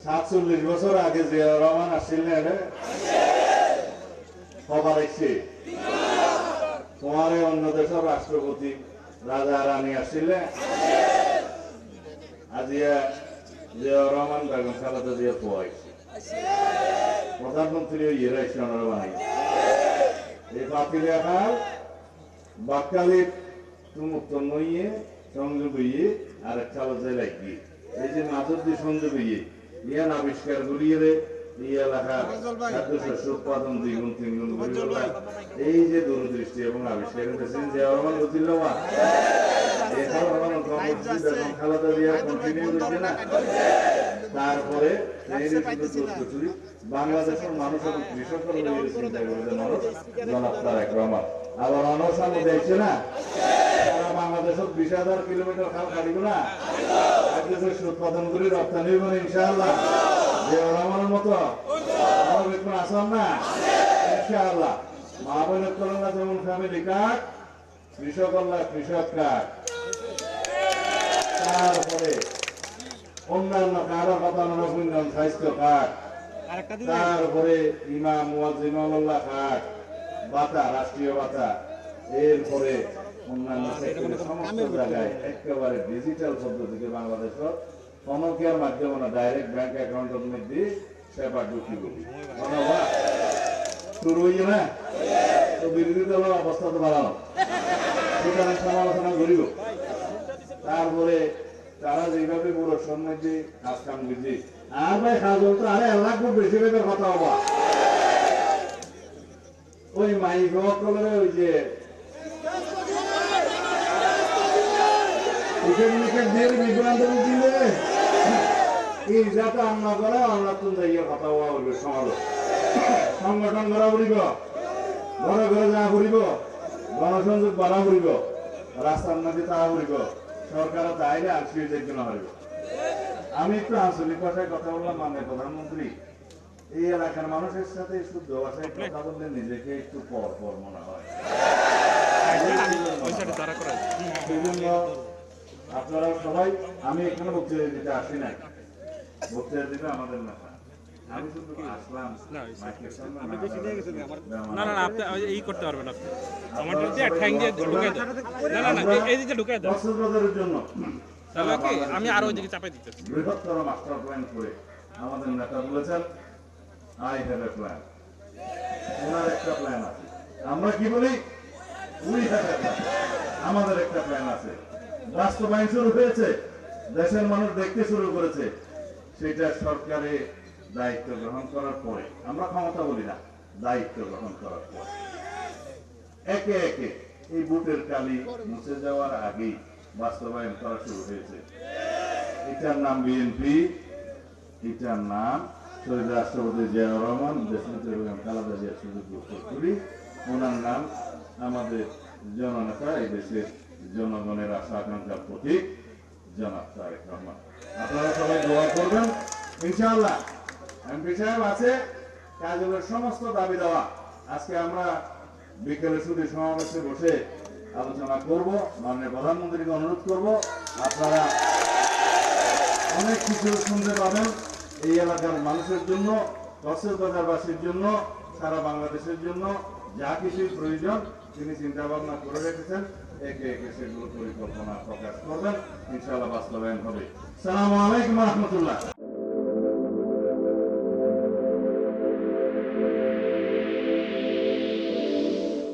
47 বছর আগে জিয়া রহমান আসছিলেন খবর আসছে তোমার অন্য দেশের রাষ্ট্রপতি রাজা রানী আসছিলেন আজিয়া জিয়া রহমান বেগম খালেদা জিয়া পোয়াইছে প্রধানমন্ত্রী ইয়েরা ইসলামের বানাই এই পাতিলে খাল বাক্কালি তুমুক্ত নইয়ে সংযোগ হইয়ে আর এক খালেদা লাগি এই যে মাদুর দিয়ে সংযোগ হইয়ে ইয়ান আবিষ্কার করিয়ে এই এলাকার খাদ্যশস্য উৎপাদন দ্বিগুণ তিনগুণ এই যে দূরদৃষ্টি এবং আবিষ্কার করেছেন যে রহমান রুজিল্লাহ খালেদা জিয়া কন্টিনিউ করছে না তারপরে বাংলাদেশের মানুষ এবং কৃষকের চিন্তা করেছে মানুষ জনাব তারেক রহমান আবার অনশন দেখছে না সারা বাংলাদেশের 20,000 কিলোমিটার খাল কাটিব না খাদ্যশস্য উৎপাদন করে রপ্তানি হইব ইনশাআল্লাহ জিয়া রহমানের মতো বেতন আসন না ইনশাআল্লাহ মা বোনের কল্যাণ যেমন ফ্যামিলি কার্ড কৃষক কৃষক কার্ড তারপরে অন্যান্য কারো হতানোর স্বাস্থ্য কার্ড তারপরে ইমাম মুয়াজ্জিনুল্লাহ কার্ড ভাতা রাষ্ট্রীয় ভাতা এরপরে অন্যান্য সমস্ত জায়গায় একেবারে ডিজিটাল পদ্ধতিতে বাংলাদেশের ফোনকের মাধ্যমে না ডাইরেক্ট ব্যাংক অ্যাকাউন্টের মধ্যে সেবা ঢুকি বলি শুরু হইছে না তো বিরোধী দলের অবস্থা তো বাড়ানো সুতরাং সমালোচনা করিব তারপরে তারা যেভাবে পুরো সন্ন্যাসী কাজ কাম করছে আর ভাই কাজ তো আরে আল্লাহ খুব বেশি বেশি কথা হবা ওই মাইক সকলের ওই যে বিভ্রান্ত দিলে এই যাতে আন্না করে আল্লাহ তুমি যাইয়া কথা হওয়া বলবে সমাজ সংগঠন করা বলিব ঘরে ঘরে যা করিব গণসংযোগ বাড়া করিব রাস্তার নদী তাহা করিব সরকারের দায়রে আর সুযোগ না হইব আমি একটু আঞ্চলিক ভাষায় কথা বললাম মানে প্রধানমন্ত্রী এই এলাকার মানুষের সাথে শুদ্ধ ভাষায় কথা বললে নিজেকে একটু পর পর মনে হয় বিভিন্ন আপনারা সবাই আমি এখানে বক্তৃতা দিতে আসি নাই বক্তৃতা দিবে আমাদের নেতা আমি শুধু আসলাম না না আপনি এই করতে পারবেন আপনি আমারটা দিয়ে ঠ্যাং দিয়ে ঢুকাই দেন না না না এই দিকে ঢুকাই দেন বছরের জন্য তাহলে কি আমি আরো ওইদিকে চাপাই দিতেছি বৃহত্তর মাস্টার প্ল্যান করে আমাদের নেতা বলেছেন আই হ্যাভ এ প্ল্যান ওনার একটা প্ল্যান আছে আমরা কি বলি উই হ্যাভ এ প্ল্যান আমাদের একটা প্ল্যান আছে বাস্তবায়ন শুরু হয়েছে দেশের মানুষ দেখতে শুরু করেছে সেটা সরকারে দায়িত্ব গ্রহণ করার পরে আমরা ক্ষমতা বলি না দায়িত্ব গ্রহণ করার পর একে একে এই বুটের কালি মুছে যাওয়ার আগেই বাস্তবায়ন করা শুরু হয়েছে এটার নাম বিএনপি এটার নাম শহীদ রাষ্ট্রপতি জিয়াউর রহমান দেশনেত্রী বেগম খালেদা জিয়ার সুযোগ্য করি ওনার নাম আমাদের জননেতা এই দেশের জনগণের আশা আকাঙ্ক্ষার প্রতীক জনাব তারেক রহমান আপনারা সবাই দোয়া করবেন ইনশাআল্লাহ এমপি সাহেব আছে কাজের সমস্ত দাবি দেওয়া আজকে আমরা বিকেলে ছুটি সমাবেশে বসে আলোচনা করব মাননীয় প্রধানমন্ত্রীকে অনুরোধ করব আপনারা অনেক কিছু শুনতে পাবেন এই এলাকার মানুষের জন্য কক্সবাজারবাসীর জন্য সারা বাংলাদেশের জন্য যা কিছু প্রয়োজন তিনি চিন্তা ভাবনা করে রেখেছেন একে একে সেগুলো পরিকল্পনা প্রকাশ করবেন ইনশাআল্লাহ বাস্তবায়ন হবে। আসসালামু আলাইকুম ওয়া রাহমাতুল্লাহ।